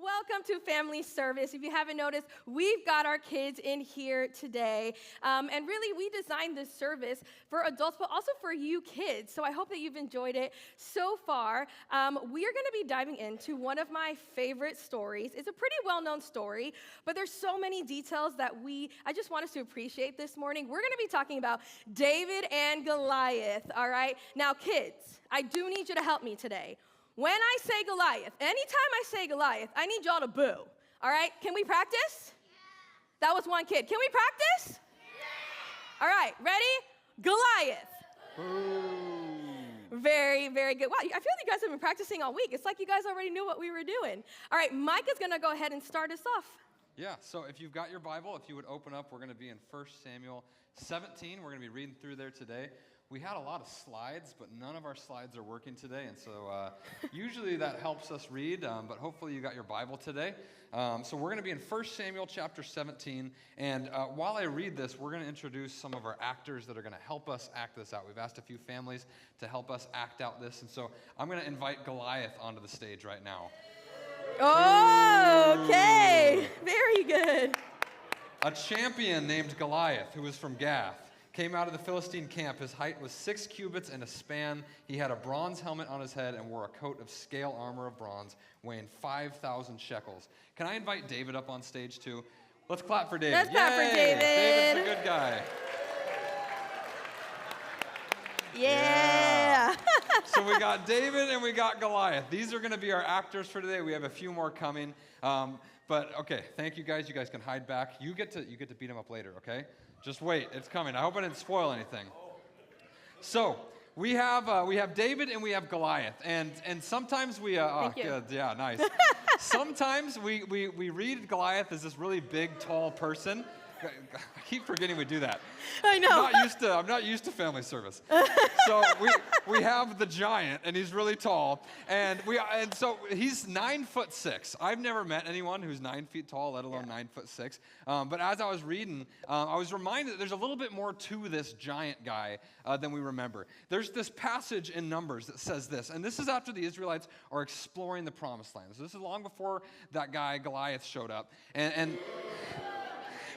Welcome to Family Service. If you haven't noticed, we've got our kids in here today. And really, we designed this service for adults, but also for you kids. So I hope that you've enjoyed it so far. We are going to be diving into one of my favorite stories. It's a pretty well-known story, but there's so many details that I just want us to appreciate this morning. We're going to be talking about David and Goliath, all right? Now, kids, I do need you to help me today. When I say Goliath, anytime I say Goliath, I need y'all to boo, all right? Can we practice? Yeah. That was one kid. Can we practice? Yeah. All right, ready? Goliath. Boo. Very, very good. Wow, I feel like you guys have been practicing all week. It's like you guys already knew what we were doing. All right, Mike is going to go ahead and start us off. Yeah, so if you've got your Bible, if you would open up, we're going to be in 1 Samuel 17. We're going to be reading through there today. We had a lot of slides, but none of our slides are working today, and so usually that helps us read, but hopefully you got your Bible today. So we're going to be in 1 Samuel chapter 17, and while I read this, we're going to introduce some of our actors that are going to help us act this out. We've asked a few families to help us act out this, and so I'm going to invite Goliath onto the stage right now. Oh, okay. Very good. A champion named Goliath, who was from Gath, came out of the Philistine camp. His height was 6 cubits and a span. He had a bronze helmet on his head and wore a coat of scale armor of bronze, weighing 5,000 shekels. Can I invite David up on stage too? Let's clap for David. Let's clap for David. David's a good guy. Yeah. So we got David and we got Goliath. These are going to be our actors for today. We have a few more coming. But okay, thank you guys. You guys can hide back. You get to beat him up later, okay? Just wait, it's coming. I hope I didn't spoil anything. So we have David and we have Goliath, and sometimes we Thank you. Good, yeah, nice. Sometimes we read Goliath as this really big, tall person. I keep forgetting we do that. I know. I'm not used to family service. So we have the giant, and he's really tall, and so he's 9'6". I've never met anyone who's 9 feet tall, let alone 9'6". But as I was reading, I was reminded that there's a little bit more to this giant guy than we remember. There's this passage in Numbers that says this, and this is after the Israelites are exploring the Promised Land. So this is long before that guy Goliath showed up, and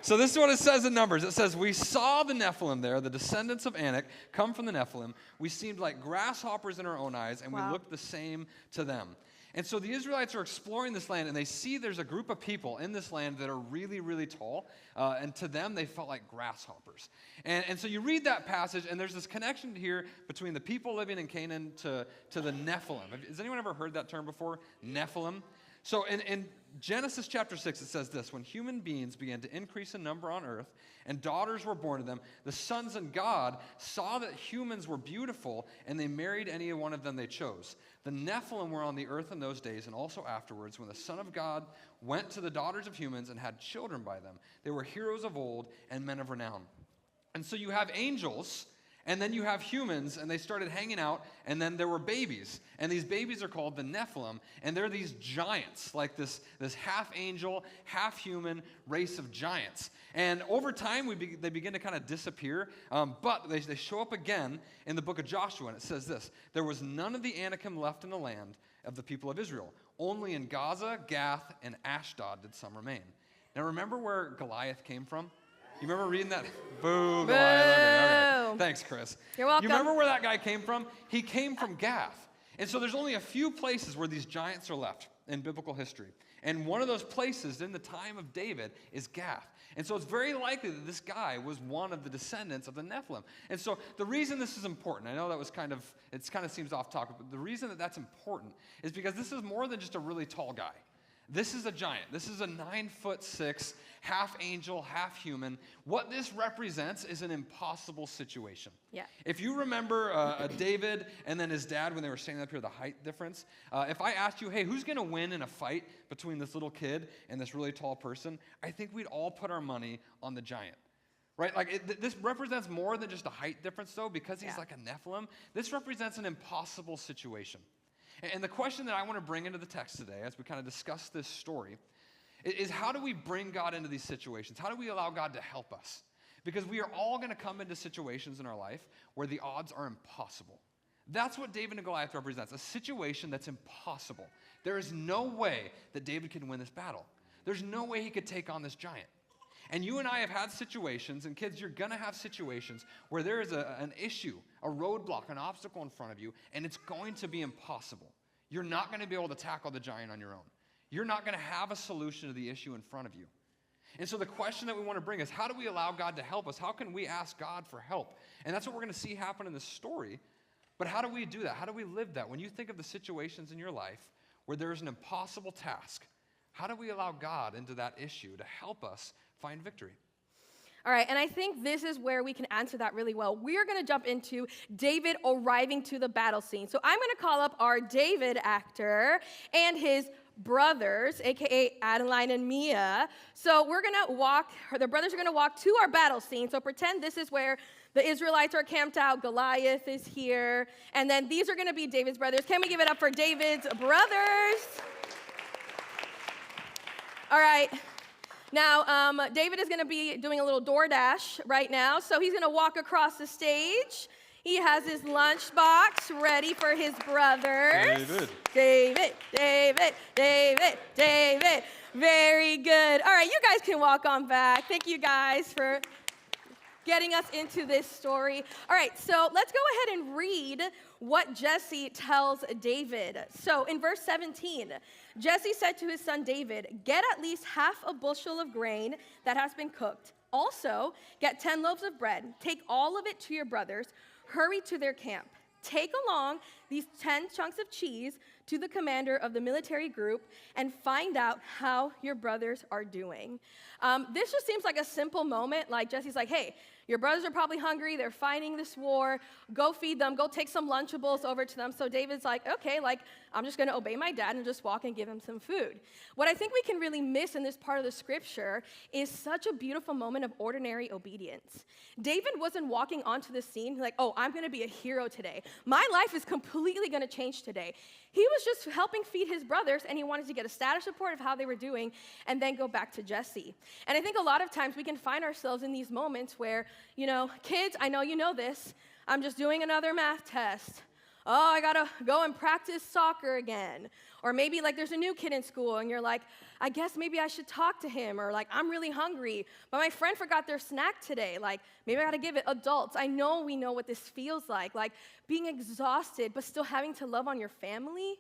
so this is what it says in Numbers. It says, "We saw the Nephilim there, the descendants of Anak, come from the Nephilim. We seemed like grasshoppers in our own eyes, and we looked the same to them." And so the Israelites are exploring this land, and they see there's a group of people in this land that are really, really tall, and to them they felt like grasshoppers. And so you read that passage, and there's this connection here between the people living in Canaan to the Nephilim. Has anyone ever heard that term before? Nephilim? So in Genesis chapter 6, it says this: "When human beings began to increase in number on earth, and daughters were born to them, the sons of God saw that humans were beautiful, and they married any one of them they chose. The Nephilim were on the earth in those days, and also afterwards, when the Son of God went to the daughters of humans and had children by them. They were heroes of old and men of renown." And so you have angels, and then you have humans, and they started hanging out, and then there were babies. And these babies are called the Nephilim, and they're these giants, like this half-angel, half-human race of giants. And over time, they begin to kind of disappear, but they show up again in the book of Joshua, and it says this: "There was none of the Anakim left in the land of the people of Israel. Only in Gaza, Gath, and Ashdod did some remain." Now remember where Goliath came from? You remember reading that? Boo, Goliath. Okay. Thanks, Chris. You're welcome. You remember where that guy came from? He came from Gath. And so there's only a few places where these giants are left in biblical history. And one of those places in the time of David is Gath. And so it's very likely that this guy was one of the descendants of the Nephilim. And so the reason this is important, I know that was kind of seems off topic, but the reason that that's important is because this is more than just a really tall guy. This is a giant. This is a 9'6", half angel, half human. What this represents is an impossible situation. Yeah. If you remember David and then his dad when they were standing up here, the height difference, if I asked you, hey, who's going to win in a fight between this little kid and this really tall person, I think we'd all put our money on the giant. Right? Like this represents more than just a height difference, though, because he's like a Nephilim. This represents an impossible situation. And the question that I want to bring into the text today, as we kind of discuss this story, is how do we bring God into these situations? How do we allow God to help us? Because we are all going to come into situations in our life where the odds are impossible. That's what David and Goliath represents, a situation that's impossible. There is no way that David can win this battle. There's no way he could take on this giant. And you and I have had situations, and kids, you're going to have situations where there is an issue, a roadblock, an obstacle in front of you, and it's going to be impossible. You're not going to be able to tackle the giant on your own. You're not going to have a solution to the issue in front of you. And so the question that we want to bring is, how do we allow God to help us? How can we ask God for help? And that's what we're going to see happen in this story. But how do we do that? How do we live that? When you think of the situations in your life where there's an impossible task, how do we allow God into that issue to help us find victory? All right, and I think this is where we can answer that really well. We're going to jump into David arriving to the battle scene. So I'm going to call up our David actor and his brothers, aka Adeline and Mia. So the brothers are going to walk to our battle scene. So pretend this is where the Israelites are camped out. Goliath is here. And then these are going to be David's brothers. Can we give it up for David's brothers? All right. Now, David is going to be doing a little DoorDash right now. So he's going to walk across the stage. He has his lunchbox ready for his brothers. David. Very good. All right, you guys can walk on back. Thank you guys for getting us into this story. All right, so let's go ahead and read what Jesse tells David. So in verse 17, Jesse said to his son David, "Get at least half a bushel of grain that has been cooked. Also, get 10 loaves of bread. Take all of it to your brothers. Hurry to their camp. Take along these 10 chunks of cheese to the commander of the military group and find out how your brothers are doing." This just seems like a simple moment. Like Jesse's like, hey, your brothers are probably hungry. They're fighting this war. Go feed them. Go take some Lunchables over to them. So David's like, okay, I'm just going to obey my dad and just walk and give him some food. What I think we can really miss in this part of the scripture is such a beautiful moment of ordinary obedience. David wasn't walking onto the scene like, oh, I'm going to be a hero today. My life is completely going to change today. He was just helping feed his brothers, and he wanted to get a status report of how they were doing and then go back to Jesse. And I think a lot of times we can find ourselves in these moments where, kids, I know you know this. I'm just doing another math test. Oh, I got to go and practice soccer again. Or maybe there's a new kid in school and you're like, I guess maybe I should talk to him. Or I'm really hungry, but my friend forgot their snack today. Maybe I got to give it. Adults, I know we know what this feels like being exhausted, but still having to love on your family.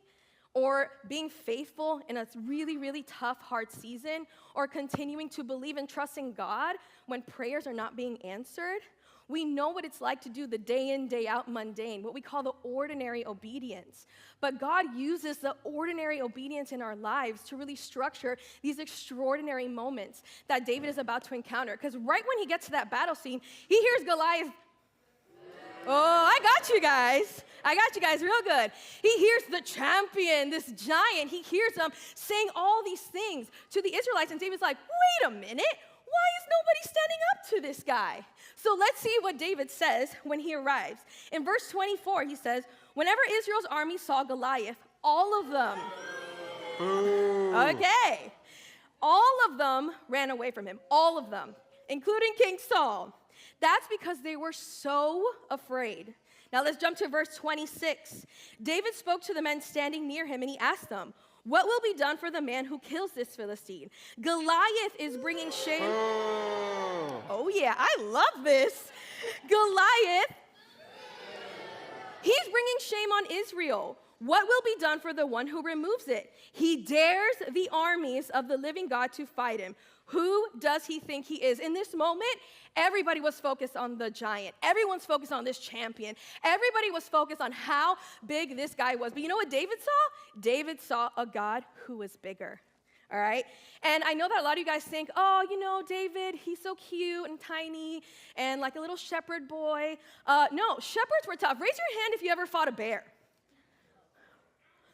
Or being faithful in a really, really tough, hard season. Or continuing to believe and trust in God when prayers are not being answered. We know what it's like to do the day in, day out mundane, what we call the ordinary obedience. But God uses the ordinary obedience in our lives to really structure these extraordinary moments that David is about to encounter. Because right when he gets to that battle scene, he hears Goliath. Oh, I got you guys real good. He hears the champion, this giant. He hears them saying all these things to the Israelites. And David's like, wait a minute. Why is nobody standing up to this guy? So let's see what David says when he arrives. In verse 24, he says, whenever Israel's army saw Goliath, all of them, okay, all of them ran away from him, all of them, including King Saul. That's because they were so afraid. Now let's jump to verse 26. David spoke to the men standing near him, and he asked them, what will be done for the man who kills this Philistine? Goliath is bringing shame. Oh yeah, I love this. Goliath, he's bringing shame on Israel. What will be done for the one who removes it? He dares the armies of the living God to fight him. Who does he think he is? In this moment, everybody was focused on the giant. Everyone's focused on this champion. Everybody was focused on how big this guy was. But you know what David saw? David saw a God who was bigger. All right? And I know that a lot of you guys think, oh, David, he's so cute and tiny and like a little shepherd boy. No, shepherds were tough. Raise your hand if you ever fought a bear.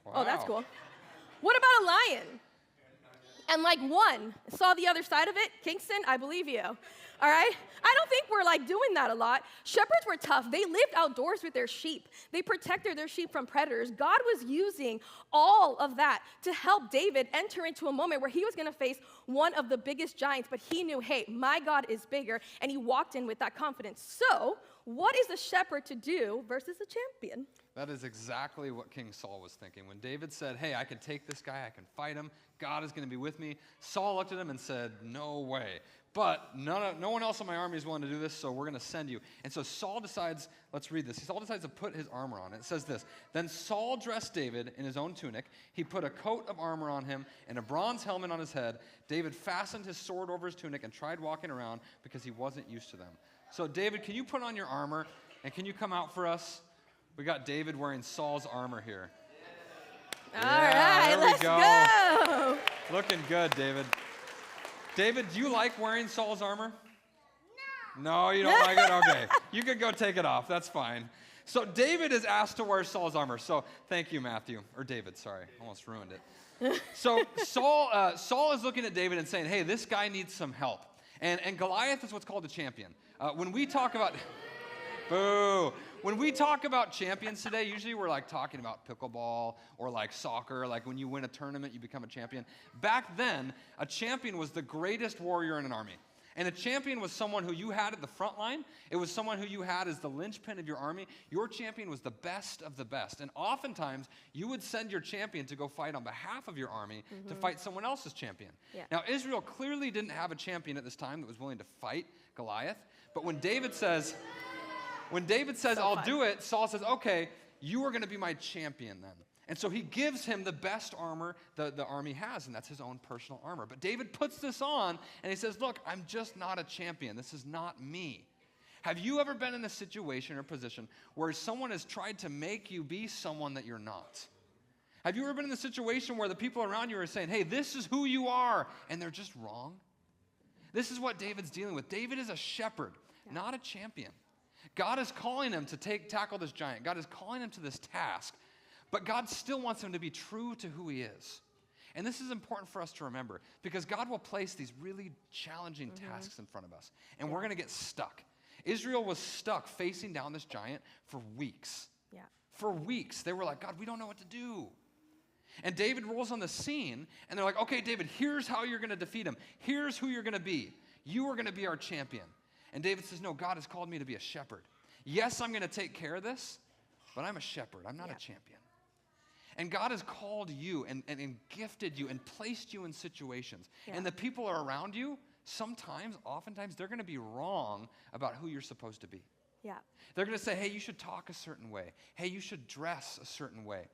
Wow. Oh, that's cool. What about a lion? And one saw the other side of it. Kingston, I believe you. All right? I don't think we're doing that a lot. Shepherds were tough. They lived outdoors with their sheep. They protected their sheep from predators. God was using all of that to help David enter into a moment where he was going to face one of the biggest giants, but he knew, hey, my God is bigger, and he walked in with that confidence. So, what is a shepherd to do versus a champion? That is exactly what King Saul was thinking. When David said, hey, I can take this guy, I can fight him, God is going to be with me, Saul looked at him and said, no way. But no one else in my army is willing to do this, so we're going to send you. And so Saul decides, let's read this. Saul decides to put his armor on. It says this, then Saul dressed David in his own tunic. He put a coat of armor on him and a bronze helmet on his head. David fastened his sword over his tunic and tried walking around because he wasn't used to them. So David, can you put on your armor and can you come out for us? We got David wearing Saul's armor here. All right, let's go. Looking good, David. David, do you like wearing Saul's armor? No, you don't like it? Okay. You can go take it off. That's fine. So David is asked to wear Saul's armor. So thank you, Matthew. Or David, sorry. Almost ruined it. So Saul is looking at David and saying, hey, this guy needs some help. And Goliath is what's called a champion. When we talk about... Boo. When we talk about champions today, usually we're like talking about pickleball or like soccer, like when you win a tournament, you become a champion. Back then, a champion was the greatest warrior in an army. And a champion was someone who you had at the front line. It was someone who you had as the linchpin of your army. Your champion was the best of the best. And oftentimes, you would send your champion to go fight on behalf of your army to fight someone else's champion. Yeah. Now, Israel clearly didn't have a champion at this time that was willing to fight Goliath. But when David says, I'll do it, Saul says, okay, you are going to be my champion then. And so he gives him the best armor the army has, and that's his own personal armor. But David puts this on, and he says, look, I'm just not a champion. This is not me. Have you ever been in a situation or position where someone has tried to make you be someone that you're not? Have you ever been in a situation where the people around you are saying, hey, this is who you are, and they're just wrong? This is what David's dealing with. David is a shepherd, not a champion. God is calling him to tackle this giant. God is calling him to this task. But God still wants him to be true to who he is. And this is important for us to remember because God will place these really challenging tasks in front of us. And we're going to get stuck. Israel was stuck facing down this giant for weeks. Yeah. For weeks. They were like, God, we don't know what to do. And David rolls on the scene, and they're like, okay, David, here's how you're going to defeat him. Here's who you're going to be. You are going to be our champion. And David says, no, God has called me to be a shepherd. Yes, I'm going to take care of this, but I'm a shepherd. I'm not a champion. And God has called you and gifted you and placed you in situations. Yeah. And the people are around you, oftentimes, they're going to be wrong about who you're supposed to be. Yeah. They're going to say, hey, you should talk a certain way. Hey, you should dress a certain way.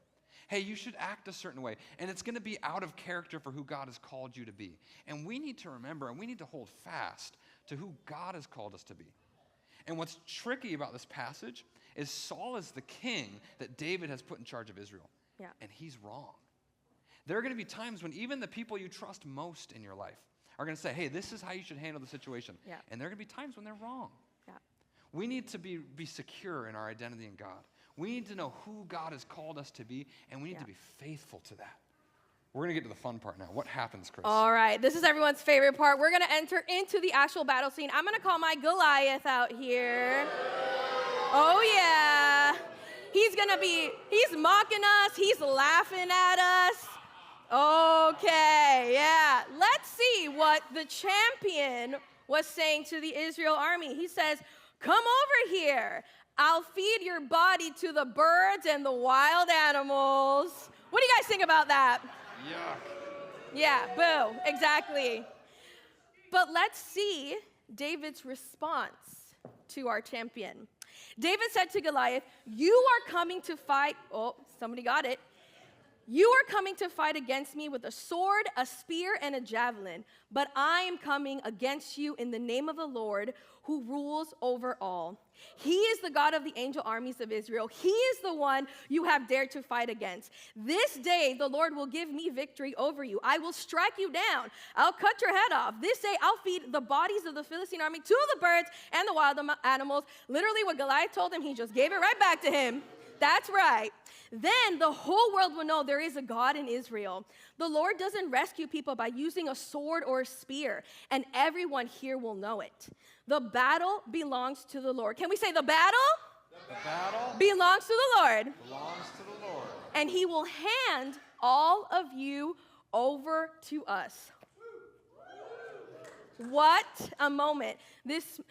Hey, you should act a certain way. And it's going to be out of character for who God has called you to be. And we need to remember and we need to hold fast to who God has called us to be. And what's tricky about this passage is Saul is the king that David has put in charge of Israel. Yeah. And he's wrong. There are going to be times when even the people you trust most in your life are going to say, hey, this is how you should handle the situation. Yeah. And there are going to be times when they're wrong. Yeah. We need to be secure in our identity in God. We need to know who God has called us to be, and we need to be faithful to that. We're going to get to the fun part now. What happens, Chris? All right. This is everyone's favorite part. We're going to enter into the actual battle scene. I'm going to call my Goliath out here. Oh, yeah. He's mocking us. He's laughing at us. Okay, yeah. Let's see what the champion was saying to the Israel army. He says, come over here. I'll feed your body to the birds and the wild animals. What do you guys think about that? Yuck. Yeah, boo, exactly. But let's see David's response to our champion. David said to Goliath, you are coming to fight. Oh, somebody got it. You are coming to fight against me with a sword, a spear, and a javelin, but I am coming against you in the name of the Lord who rules over all. He is the God of the angel armies of Israel. He is the one you have dared to fight against. This day the Lord will give me victory over you. I will strike you down. I'll cut your head off. This day I'll feed the bodies of the Philistine army to the birds and the wild animals. Literally what Goliath told him, he just gave it right back to him. That's right. Then the whole world will know there is a God in Israel. The Lord doesn't rescue people by using a sword or a spear, and everyone here will know it. The battle belongs to the Lord. Can we say the battle? The battle belongs to the Lord. Belongs to the Lord. And he will hand all of you over to us. What a moment. This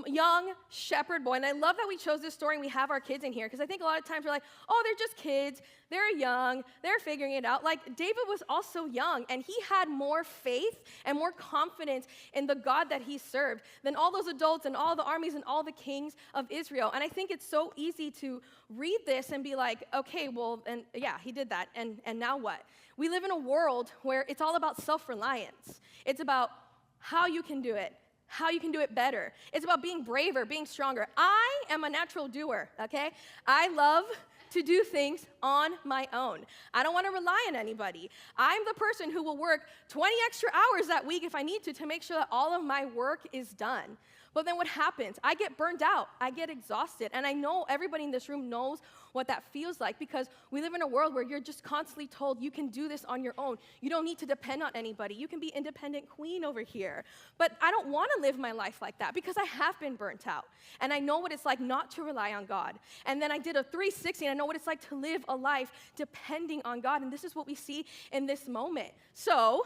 young shepherd boy. And I love that we chose this story and we have our kids in here, because I think a lot of times we're like, oh, they're just kids. They're young. They're figuring it out. Like, David was also young, and he had more faith and more confidence in the God that he served than all those adults and all the armies and all the kings of Israel. And I think it's so easy to read this and be like, okay, well, and yeah, he did that. And now what? We live in a world where it's all about self-reliance. It's about how you can do it, how you can do it better. It's about being braver, being stronger. I am a natural doer, okay? I love to do things on my own. I don't want to rely on anybody. I'm the person who will work 20 extra hours that week if I need to make sure that all of my work is done. But then what happens? I get burned out. I get exhausted. And I know everybody in this room knows what that feels like, because we live in a world where you're just constantly told you can do this on your own. You don't need to depend on anybody. You can be independent queen over here. But I don't want to live my life like that, because I have been burnt out. And I know what it's like not to rely on God. And then I did a 360, and I know what it's like to live a life depending on God. And this is what we see in this moment. So,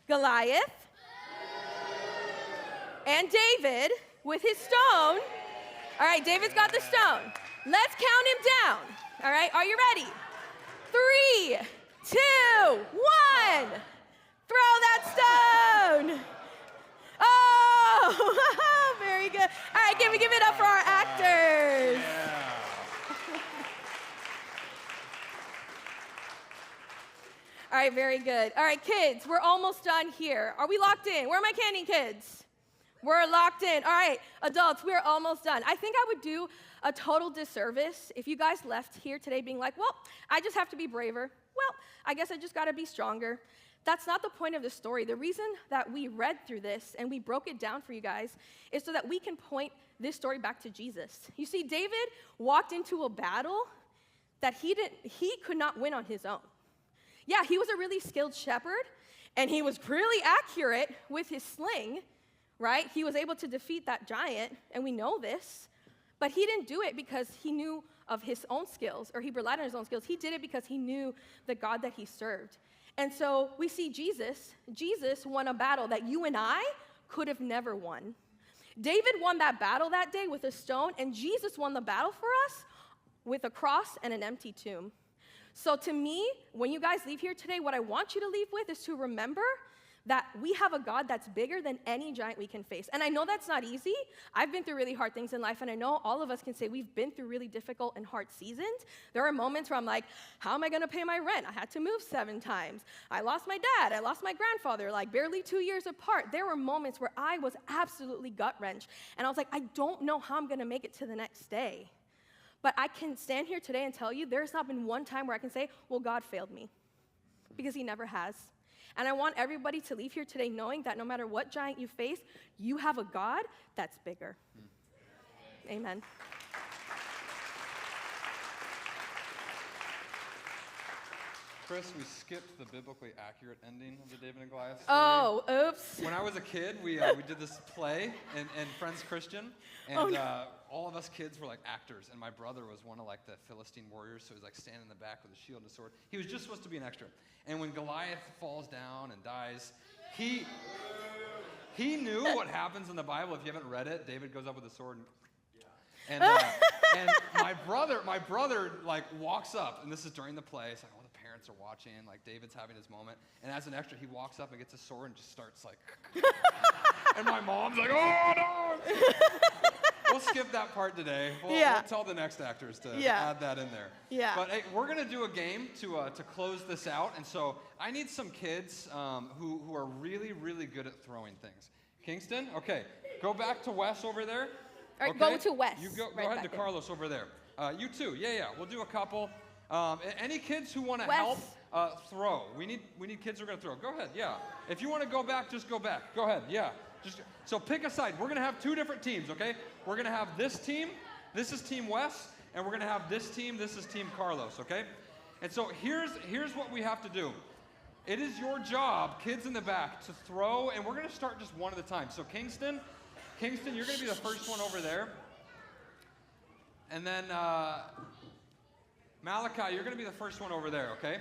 Goliath and David with his stone. All right, David's got the stone. Let's count him down. All right, are you ready? 3, 2, 1. Throw that stone. Oh, very good. All right, can we give it up for our actors? Yeah. All right, very good. All right, kids, we're almost done here. Are we locked in? Where are my candy kids? We're locked in. All right, adults, we're almost done. I think I would do a total disservice if you guys left here today being like, well, I just have to be braver. Well, I guess I just got to be stronger. That's not the point of the story. The reason that we read through this and we broke it down for you guys is so that we can point this story back to Jesus. You see, David walked into a battle that he could not win on his own. Yeah, he was a really skilled shepherd, and he was really accurate with his sling, right? He was able to defeat that giant, and we know this, but he didn't do it because he knew of his own skills, or he relied on his own skills. He did it because he knew the God that he served. And so we see Jesus won a battle that you and I could have never won. David won that battle that day with a stone, and Jesus won the battle for us with a cross and an empty tomb. So to me, when you guys leave here today, what I want you to leave with is to remember that we have a God that's bigger than any giant we can face. And I know that's not easy. I've been through really hard things in life, and I know all of us can say we've been through really difficult and hard seasons. There are moments where I'm like, how am I going to pay my rent? I had to move 7 times. I lost my dad. I lost my grandfather, like barely 2 years apart. There were moments where I was absolutely gut-wrenched, and I was like, I don't know how I'm going to make it to the next day. But I can stand here today and tell you there's not been one time where I can say, well, God failed me, because he never has. And I want everybody to leave here today knowing that no matter what giant you face, you have a God that's bigger. Amen. Chris, we skipped the biblically accurate ending of the David and Goliath story. Oh, oops. When I was a kid, we did this play in Friends Christian, and all of us kids were like actors, and my brother was one of like the Philistine warriors, so he was like standing in the back with a shield and a sword. He was just supposed to be an extra. And when Goliath falls down and dies, he knew what happens in the Bible. If you haven't read it, David goes up with a sword and my brother like walks up, and this is during the play. It's like all the parents are watching, like David's having his moment, and as an extra, he walks up and gets a sword and just starts like, and my mom's like, oh no! We'll skip that part today. We'll tell the next actors to add that in there. Yeah. But hey, we're gonna do a game to close this out, and so I need some kids who are really, really good at throwing things. Kingston, okay, go back to Wes over there. All right, okay? go to Wes. You go right ahead to Carlos over there. You too, yeah. We'll do a couple. Any kids who want to help throw? We need kids who are gonna throw. Go ahead, yeah. If you want to go back, just go back. Go ahead, yeah. So pick a side. We're gonna have 2 different teams, okay? We're gonna have this team. This is Team Wes, and we're gonna have this team. This is Team Carlos, okay? And so here's what we have to do. It is your job, kids in the back, to throw, and we're gonna start just one at a time. So Kingston, you're gonna be the first one over there, and then Malachi, you're gonna be the first one over there, okay?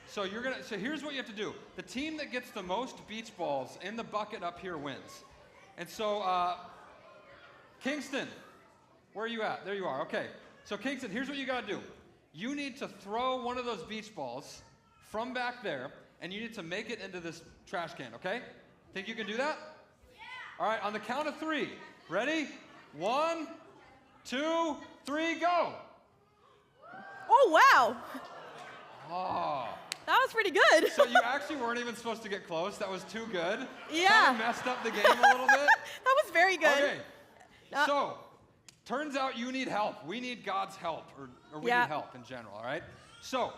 So here's what you have to do. The team that gets the most beach balls in the bucket up here wins. And so Kingston, where are you at? There you are. Okay. So Kingston, here's what you got to do. You need to throw one of those beach balls from back there, and you need to make it into this trash can, okay? Think you can do that? Yeah. All right, on the count of 3. Ready? 1, 2, 3, go. Oh, wow. Oh. That was pretty good. So you actually weren't even supposed to get close. That was too good. Yeah. Kind of messed up the game a little bit. That was very good. Okay. So, turns out you need help. We need God's help, or we need help in general, all right? So,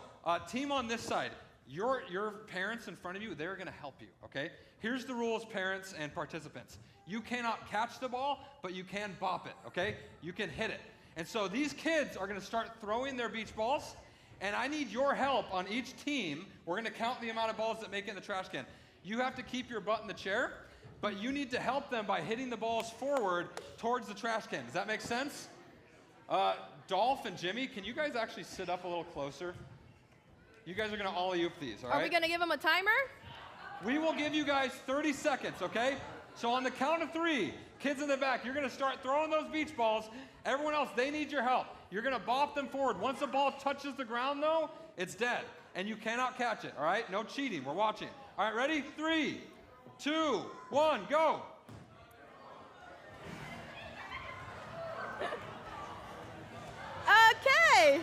team on this side, your parents in front of you, they're going to help you, okay? Here's the rules, parents and participants. You cannot catch the ball, but you can bop it, okay? You can hit it. And so these kids are going to start throwing their beach balls, and I need your help on each team. We're going to count the amount of balls that make it in the trash can. You have to keep your butt in the chair, but you need to help them by hitting the balls forward towards the trash can. Does that make sense? Dolph and Jimmy, can you guys actually sit up a little closer? You guys are going to alley-oop these, all right? Are we going to give them a timer? We will give you guys 30 seconds, okay? So on the count of 3, kids in the back, you're going to start throwing those beach balls. Everyone else, they need your help. You're going to bop them forward. Once the ball touches the ground, though, it's dead, and you cannot catch it, all right? No cheating. We're watching. All right, ready? 3, 2, 1, go. Okay.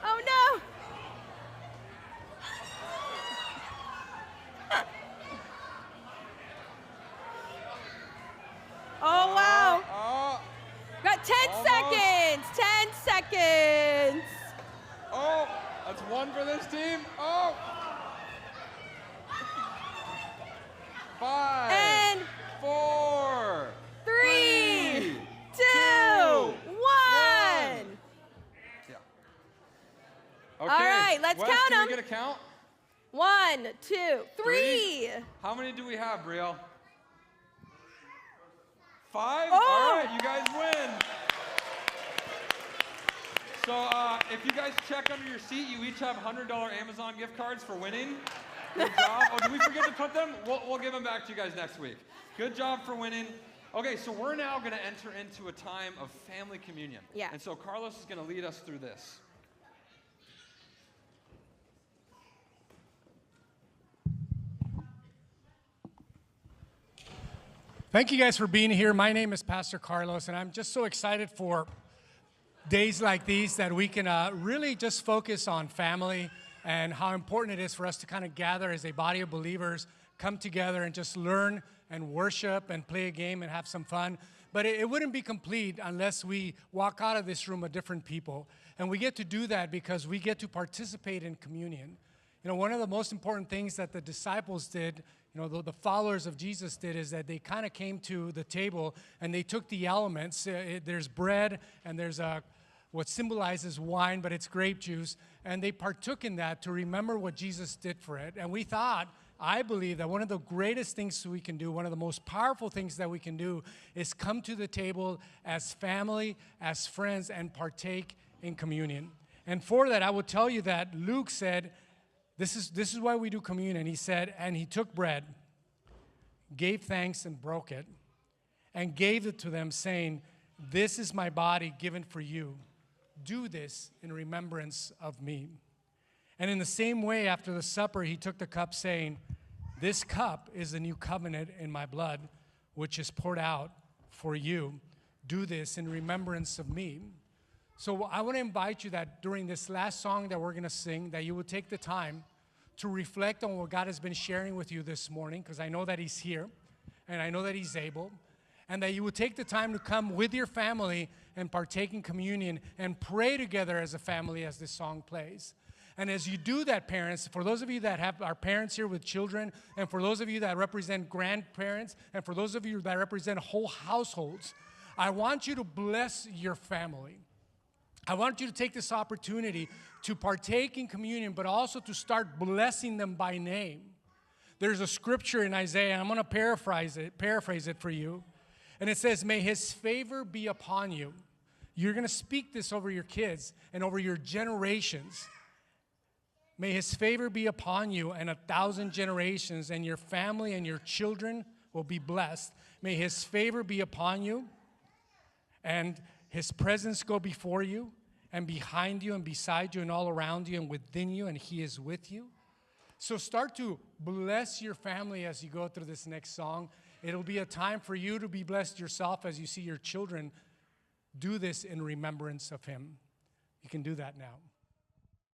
Oh, no. Oh, wow. Got 10 almost. seconds. 10 seconds. Oh, that's 1 for this team. Oh. 5, And 4, 3, 2, 1. Yeah. Okay. All right, let's Wes, count can them. we get a count? 1, 2, 3. How many do we have, Brielle? 5? Oh. All right, you guys win. So if you guys check under your seat, you each have $100 Amazon gift cards for winning. Good job. Oh, did we forget to put them? We'll give them back to you guys next week. Good job for winning. Okay, so we're now going to enter into a time of family communion. Yeah. And so Carlos is going to lead us through this. Thank you guys for being here. My name is Pastor Carlos, and I'm just so excited for days like these that we can really just focus on family and how important it is for us to kind of gather as a body of believers, come together and just learn and worship and play a game and have some fun. But it wouldn't be complete unless we walk out of this room a different people. And we get to do that because we get to participate in communion. You know, one of the most important things that the disciples did, you know, the followers of Jesus did, is that they kind of came to the table and they took the elements. There's bread and there's what symbolizes wine, but it's grape juice. And they partook in that to remember what Jesus did for it. And we thought, I believe that one of the greatest things we can do, one of the most powerful things that we can do, is come to the table as family, as friends, and partake in communion. And for that, I will tell you that Luke said, this is why we do communion. He said, and he took bread, gave thanks and broke it, and gave it to them, saying, this is my body given for you. Do this in remembrance of me. And in the same way, after the supper, he took the cup, saying, this cup is the new covenant in my blood, which is poured out for you. Do this in remembrance of me. So I want to invite you that during this last song that we're going to sing, that you will take the time to reflect on what God has been sharing with you this morning, because I know that he's here, and I know that he's able, and that you will take the time to come with your family and partake in communion and pray together as a family as this song plays. And as you do that, parents, for those of you that have our parents here with children, and for those of you that represent grandparents, and for those of you that represent whole households, I want you to bless your family. I want you to take this opportunity to partake in communion, but also to start blessing them by name. There's a scripture in Isaiah, and I'm going to paraphrase it for you. And it says, may his favor be upon you. You're going to speak this over your kids and over your generations. May his favor be upon you and 1,000 generations, and your family and your children will be blessed. May his favor be upon you. and his presence go before you and behind you and beside you and all around you and within you, and he is with you. So start to bless your family as you go through this next song. It'll be a time for you to be blessed yourself as you see your children do this in remembrance of him. You can do that now.